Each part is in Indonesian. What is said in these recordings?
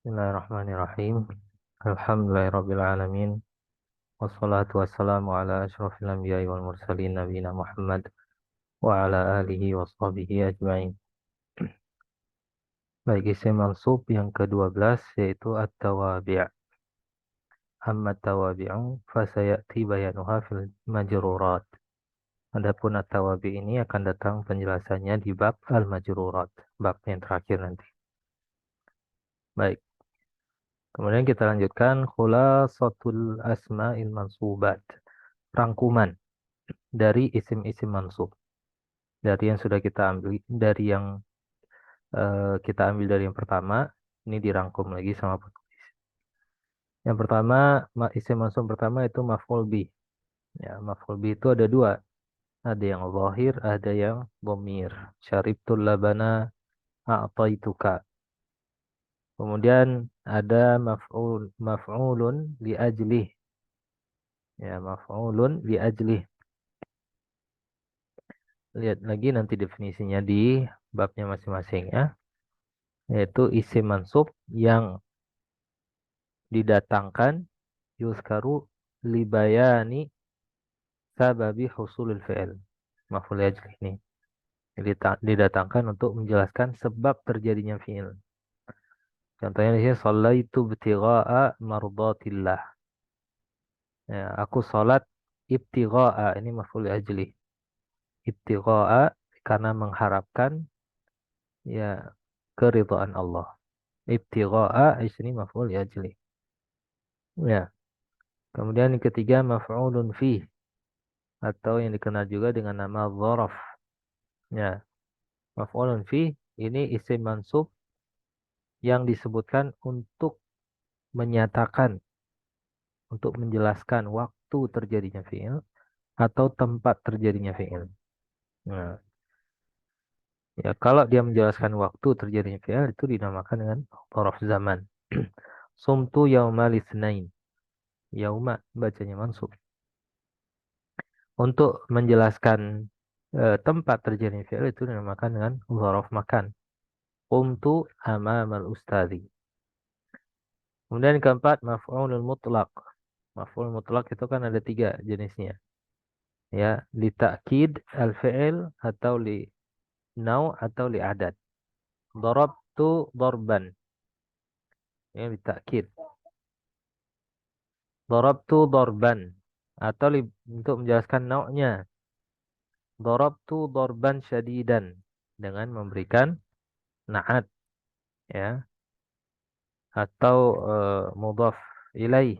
Bismillahirrahmanirrahim. Alhamdulillahirrabbilalamin. Wassalatu wassalamu ala ashrafil anbiya'i wal mursalin nabiyina Muhammad wa ala alihi wa sahbihi ajma'in. Baik, isim mansub yang ke-12 yaitu at-tawabi'. Amma at-tawabi'u fasayati bayanuha fil majrurat. Adapun at-tawabi' ini akan datang penjelasannya di bab al-majrurat, bab yang terakhir nanti. Baik. Kemudian kita lanjutkan khulasatul asma'il mansubat. Rangkuman dari isim-isim mansub. Dari yang sudah kita ambil, dari yang kita ambil dari yang pertama, ini dirangkum lagi sama penulis. Yang pertama, isim mansub pertama itu maf'ul bih. Ya, maf'ul bih itu ada dua. Ada yang zahir, ada yang dhamir. Syaribtul labana a'taituka. Kemudian ada maf'ulun li ajlih. Ya, maf'ulun li ajlih. Lihat lagi nanti definisinya di babnya masing-masing ya. Yaitu isim mansub yang didatangkan yuskaru libayani sababi husulul fi'il. Maf'ul ajli ini. Didatangkan untuk menjelaskan sebab terjadinya fi'il. Contohnya di sini shallaitu ibtigha'a mardatillah. Ya, aku salat ibtigha'a, ini maf'ul ajli. Ibtigha'a karena mengharapkan ya keridhaan Allah. Ibtigha'a di sini maf'ul ajli. Ya. Kemudian yang ketiga maf'ulun fi atau yang dikenal juga dengan nama dzaraf. Ya, maf'ulun fi ini isim mansub yang disebutkan untuk menyatakan, untuk menjelaskan waktu terjadinya fi'il atau tempat terjadinya fi'il. Nah, ya kalau dia menjelaskan waktu terjadinya fi'il itu dinamakan dengan dzaraf zaman. Sumtu yauma litsnain. Yauma bacanya mansub. Untuk menjelaskan tempat terjadinya fi'il itu dinamakan dengan dzaraf makan. Qumtu amamal ustadzi. Kemudian yang keempat, maf'ulul mutlaq. Maf'ul mutlaq itu kan ada tiga jenisnya. Ya, li ta'kid al-fi'il atau li nau atau li adad. Darabtu darban. Ya, li ta'kid. Darabtu darban. Atau untuk menjelaskan nau'nya. Darabtu darban syadidan. Dengan memberikan na'at. Ya. Atau mudhaf ilaih.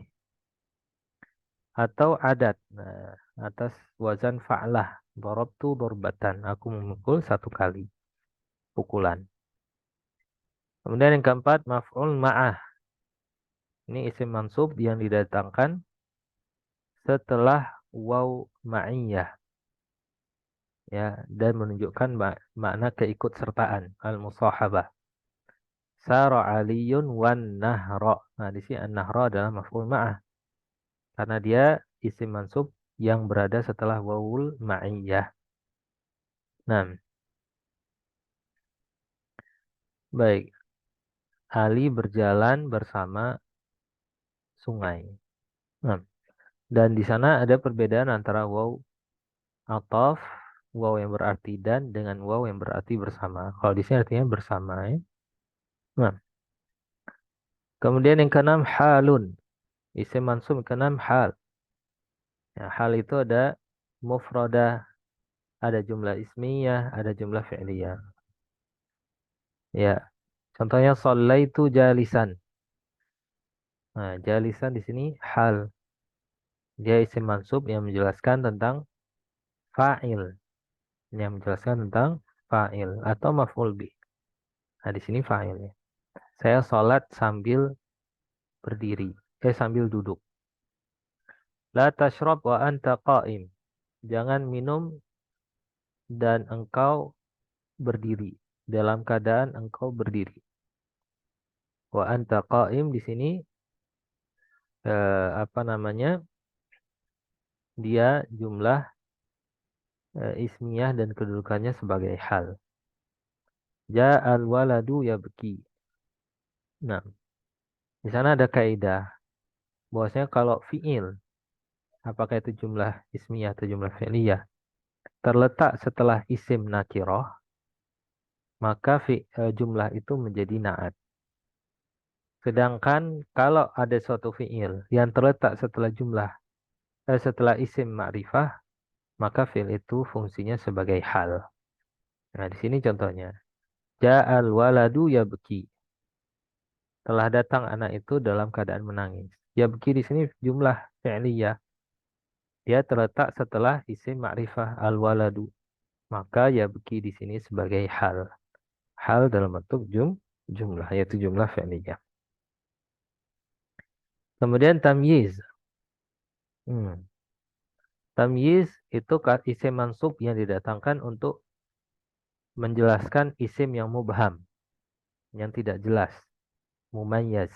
Atau adat. Nah, atas wazan fa'lah. Darabtu darbatan. Aku memukul satu kali. Pukulan. Kemudian yang keempat, maf'ul ma'ah. Ini isim mansub yang didatangkan setelah waw ma'iyah. Ya, dan menunjukkan makna keikutsertaan. Al-musahabah. Sara aliyun wan nahra. Nah, di sini an-nahra adalah maf'ul ma'ah. Karena dia isim mansub yang berada setelah wawul ma'iyah. Nah, baik. Ali berjalan bersama sungai. Nah, dan di sana ada perbedaan antara waw ataf, waw yang berarti dan dengan waw yang berarti bersama. Kalau di sini artinya bersama ya. Nah, kemudian yang keenam halun. Isim mansub yang keenam hal. Ya, hal itu ada mufradah, ada jumlah ismiyah, ada jumlah fi'liyah. Ya, contohnya shallaitu jalisan. Nah, jalisan di sini hal. Dia isim mansub yang menjelaskan tentang fa'il. Yang menjelaskan tentang fa'il atau maf'ul bih. Nah, di sini fa'ilnya. Saya sholat sambil berdiri. Sambil duduk. La tashrab wa anta qa'im. Jangan minum dan engkau berdiri. Dalam keadaan engkau berdiri. Wa anta qa'im di sini apa namanya? Dia jumlah ismiyah dan kedudukannya sebagai hal. Ja'al waladu yabki. Nah, Di sana ada kaidah bahwasanya kalau fiil, apakah itu jumlah ismiyah atau jumlah fi'liyah, terletak setelah isim nakiroh, maka jumlah itu menjadi naat. Sedangkan kalau ada suatu fiil yang terletak setelah isim ma'rifah, maka fiil itu fungsinya sebagai hal. Nah, di sini contohnya. Ja'al waladu yabki. Telah datang anak itu dalam keadaan menangis. Yabki di sini jumlah fi'liyah. Dia terletak setelah isim ma'rifah al-waladu. Maka yabki di sini sebagai hal. Hal dalam bentuk jumlah, yaitu jumlah fi'liyah. Kemudian tamyiz. Hmm. Tamyiz itu isim mansub yang didatangkan untuk menjelaskan isim yang mubham, yang tidak jelas, mumayyaz.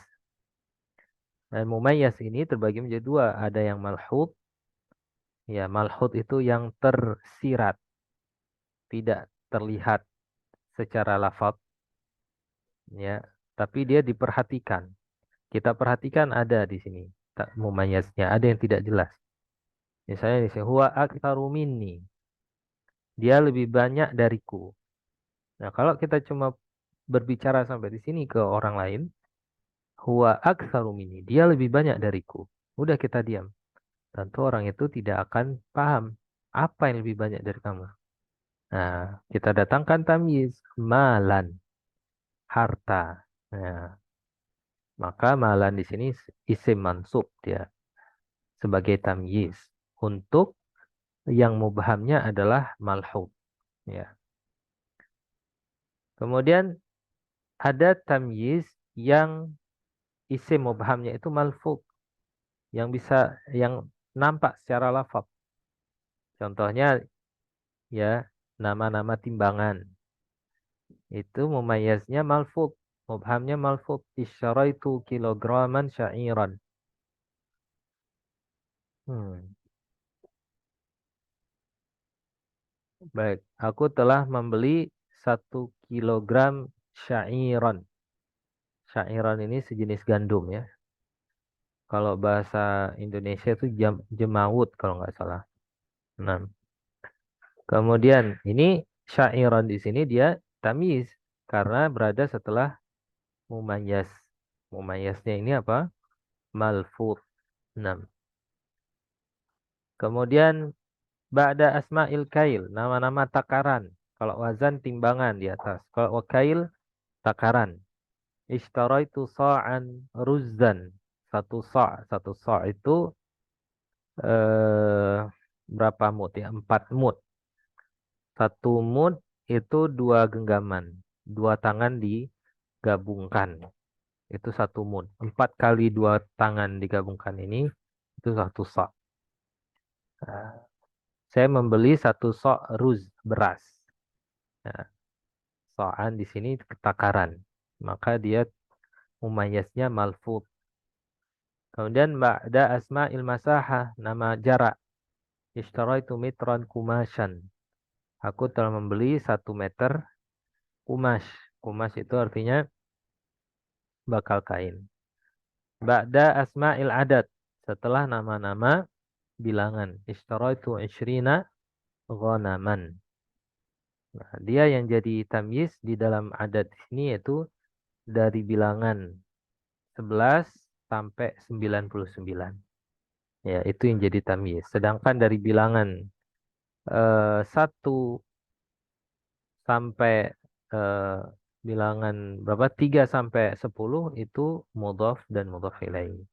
Dan mumayyaz ini terbagi menjadi dua, ada yang malhud, ya malhud itu yang tersirat, tidak terlihat secara lafaz, ya, tapi dia diperhatikan. Kita perhatikan ada di sini mumayyaznya, ada yang tidak jelas. Misalnya di sini huwa aktsaru minni. Dia lebih banyak dariku. Nah, kalau kita cuma berbicara sampai di sini ke orang lain, huwa aktsaru minni, dia lebih banyak dariku. Udah kita diam. Tentu orang itu tidak akan paham apa yang lebih banyak dari kamu. Nah, kita datangkan tamyiz, malan, harta. Nah, maka malan di sini isim mansub dia sebagai tamyiz. Untuk yang mubhamnya adalah malhub. Ya. Kemudian ada tamyiz yang isim mubhamnya itu malfuz, yang nampak secara lafaz. Contohnya ya nama-nama timbangan. Itu mumayyaznya malfuz, mubhamnya malfuz. Isyaraitu kilograman sya'iran. Hmm. Baik, aku telah membeli 1 kilogram syairon. Syairon ini sejenis gandum ya. Kalau bahasa Indonesia itu jemawut kalau nggak salah. Nah, kemudian ini syairon di sini dia tamyiz karena berada setelah mumayyaz. Mumayyaznya ini apa? Malfuz. Nah, kemudian ba'da asma'il kail, nama-nama takaran. Kalau wazan timbangan di atas. Kalau wakail takaran. Ishtaraitu sa'an ruzzan. Satu sa' itu eh, berapa mud ya? 4 mud. 1 mud itu 2 genggaman. 2 tangan digabungkan. Itu 1 mud. 4 kali 2 tangan digabungkan ini itu 1 sa'. Nah, saya membeli 1 sa' ruz beras. Nah, sa'an di sini takaran. Maka dia mumayyaznya malfuz. Kemudian ba'da asma'il masahah, nama jarak. Ishtaraitu mitran kumasyan. Aku telah membeli 1 meter kumas. Kumas itu artinya bakal kain. Ba'da asma'il adat. Setelah nama-nama bilangan. Ishtaraitu ishrina ghanaman. Nah, dia yang jadi tamyiz di dalam adat ini yaitu dari bilangan 11 sampai 99. Ya, itu yang jadi tamyiz. Sedangkan dari bilangan 1 sampai eh, bilangan berapa? 3 sampai 10 itu mudhaf dan mudhaf ilaih.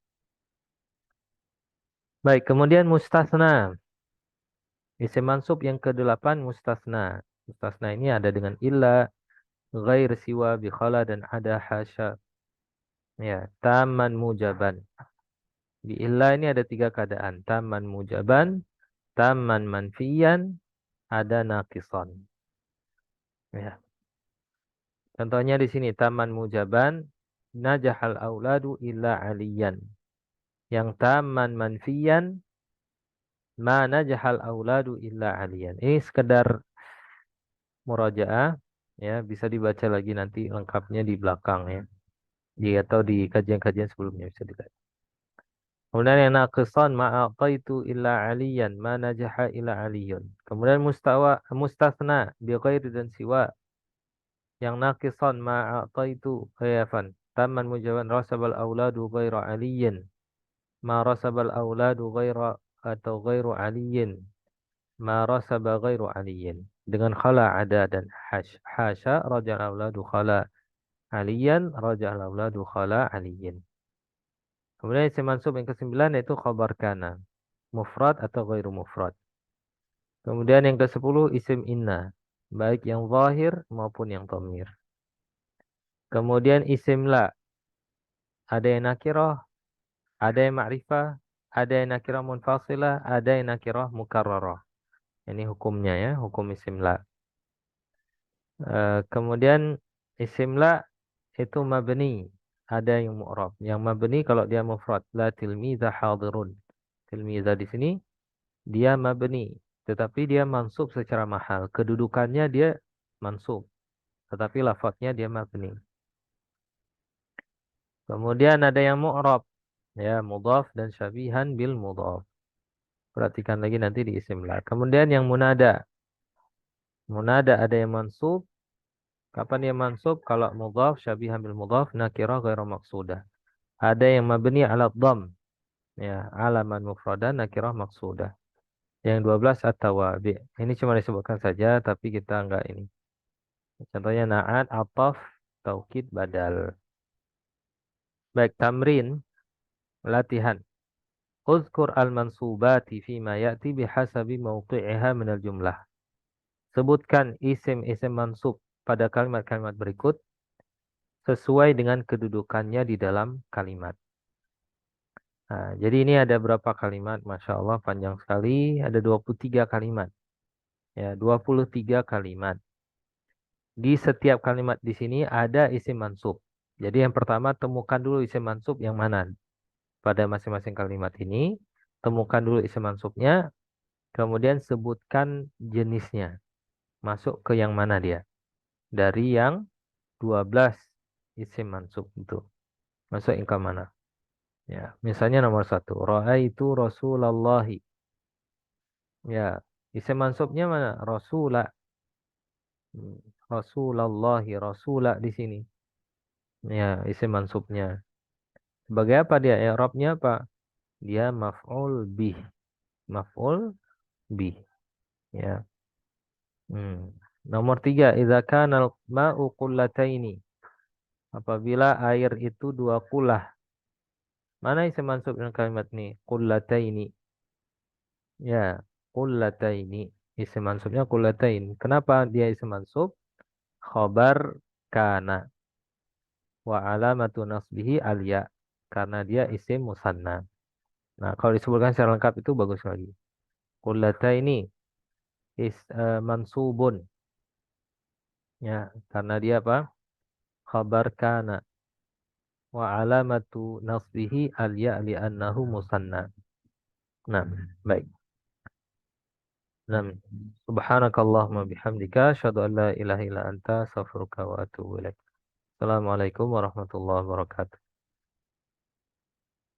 Baik, kemudian mustasna. Isim mansub yang ke-8 mustasna. Mustasna ini ada dengan illa, ghair siwa, bikhala dan ada hasya. Ya, taman mujaban. Di illa ini ada 3 keadaan. Taman mujaban, taman manfiyan, ada naqisan. Ya. Contohnya di sini taman mujaban, najahal auladu illa aliyan. Yang taman manfiyan, ma najahal auladu illa aliyan. Ini sekedar murajaah, ya bisa dibaca lagi nanti lengkapnya di belakang ya. atau di kajian-kajian sebelumnya bisa dilihat. Kemudian yang naqisan ma'aqaitu illa aliyan ma najaha illa aliyun. Kemudian mustasna bi ghairi dan siwa. Yang naqisan ma'aqaitu khayafan. Taman mujawan rasabal auladu ghaira aliyin. Ma rasabal auladu ghaira atau ghairu aliyin. Ma rasaba ghairu aliyin. Dengan khala ada dan hasya rajal auladu khala aliyan rajal auladu khala aliyin. Kemudian isim mansub yang ke-9 yaitu khabar kana. Mufrad atau ghairu mufrad. Kemudian yang ke-10 isim inna. Baik yang zahir maupun yang dhamir. Kemudian isim la. Ada yang nakirah, ada yang ma'rifah, ada yang nakirah munfasilah, ada yang nakirah mukarrarah. Ini hukumnya ya, hukum isim la. Kemudian isim la itu mabni. Ada yang mu'rab. Yang mabni kalau dia mufrad. La tilmiza hadirun. Tilmiza di sini dia mabni. Tetapi dia mansub secara mahal. Kedudukannya dia mansub. Tetapi lafadznya dia mabni. Kemudian ada yang mu'rab. Ya, mudhaf dan syabihan bil mudhaf. Perhatikan lagi nanti di isim la. Kemudian yang munada. Munada ada yang mansub. Kapan dia mansub? Kalau mudhaf, syabihan bil mudhaf, nakirah ghairu maqsudah. Ada yang mabni ala dham. Ya, alaman mufradan nakirah maqsudah. Yang 12 at-tawabi. Ini cuma disebutkan saja, tapi kita enggak ini. Contohnya na'at, ataf, taukid, badal. Baik, tamrin, latihan. Uzkur al-mansubati fima ya'ti bihasabi mawqi'iha minal jumlah. Sebutkan isim-isim mansub pada kalimat-kalimat berikut sesuai dengan kedudukannya di dalam kalimat. Nah, jadi ini ada berapa kalimat? Masya Allah panjang sekali. Ada 23 kalimat. Ya, 23 kalimat. Di setiap kalimat di sini ada isim mansub. Jadi yang pertama temukan dulu isim mansub yang mana pada masing-masing kalimat ini. Temukan dulu isim mansubnya. Kemudian sebutkan jenisnya. Masuk ke yang mana dia. Dari yang 12 isim mansub itu. Masuk yang ke mana? Ya, misalnya nomor 1. Ra'aitu Rasulallahi. Ya, isim mansubnya mana? Rasulah. Rasulallahi, Rasulah di sini. Ya, isim mansubnya. Sebagai apa dia? I'rabnya apa? Dia maf'ul bih. Maf'ul bih. Ya. Nomor 3. Idza kana al-ma'u qullataini. Apabila air itu 2 kulah. Mana isim mansub dengan kalimat ini? Qullataini. Ya, qullataini. Isim mansubnya qullatain. Kenapa dia isim mansub? Khobar kana. Wa alamatu nasbihi alya. Karena dia isim musanna. Nah, kalau disebutkan secara lengkap itu bagus lagi. Qullataini mansubun. Ya, karena dia apa? Khabar kana. Wa alamatu nasbihi alya li'annahu musanna. Nah, baik. Nah, subhanakallahumma bihamdika asyhadu an la ilaha illa anta astaghfiruka wa atubu ilaik. Assalamualaikum warahmatullahi wabarakatuh.